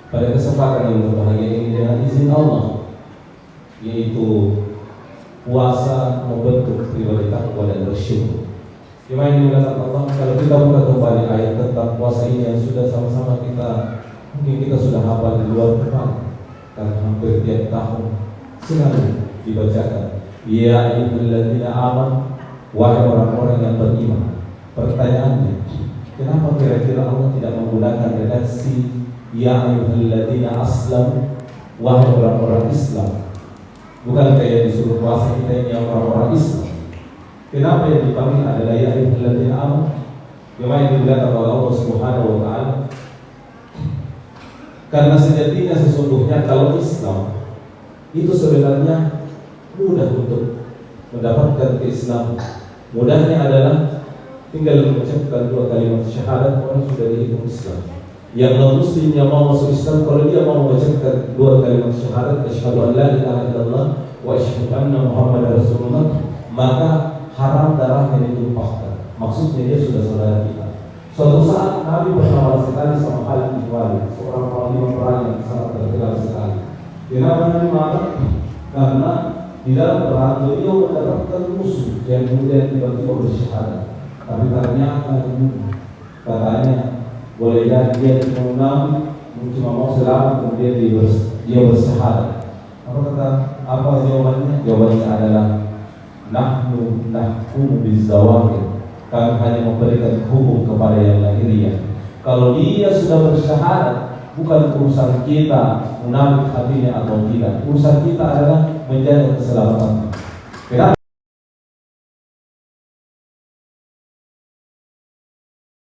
pada kesempatan yang berbahagia ini dengan izin Allah, yaitu puasa membentuk pribadi takwa dan bersyukur. Gimana dimuliakan Allah, kalau kita buka kembali ayat tentang puasa ini yang sudah sama-sama mungkin kita sudah hafal di luar kepala, karena hampir tiap tahun selalu dibacakan. Ya ayyuhalladzina amanu, wahai orang-orang yang beriman. Pertanyaannya, kenapa kira-kira Allah tidak menggunakan redaksi ya ayyuhalladzina aslamu, wahai orang-orang Islam? Bukan kayak disuruh puasa kita ini yang orang-orang Islam. Kenapa yang dipanggil adalah ya ayyuhalladzina amanu? Yang digunakan oleh Allah Subhanahu wa taala. Karena sejatinya sesungguhnya kalau Islam itu sebenarnya mudah untuk mendapatkan keislaman. Mudahnya adalah tinggal mengucapkan 2 kalimat syahadat, orang sudah dihitung Islam. Yang non-muslim yang mau masuk Islam, kalau dia mau mengucapkan 2 kalimat syahadat, asyhadu an la ilaha illallah wa asyhadu anna Muhammadar Rasulullah, maka haram darahnya ditumpahkan. Maksudnya dia sudah saudara kita. Suatu saat Nabi bersama sekali sama Khalid bin Walid, seorang panglima perang yang sangat terkenal sekali. Kenapa Nabi marah? Karena di dalam perang beliau mendapatkan musuh yang kemudian tiba-tiba bersyahadat. Tapi ternyata katanya boleh jadi dia cuma mau selamat, kemudian dia bersyahadat. Apa jawabannya? Jawabannya adalah nahnu nahkumu bizzawahir. Kami hanya memberikan hukum kepada yang lahiriah. Kalau dia sudah bersyahadat, bukan urusan kita munafik hatinya atau tidak. Urusan kita adalah menjaga keselamatan. Kenapa?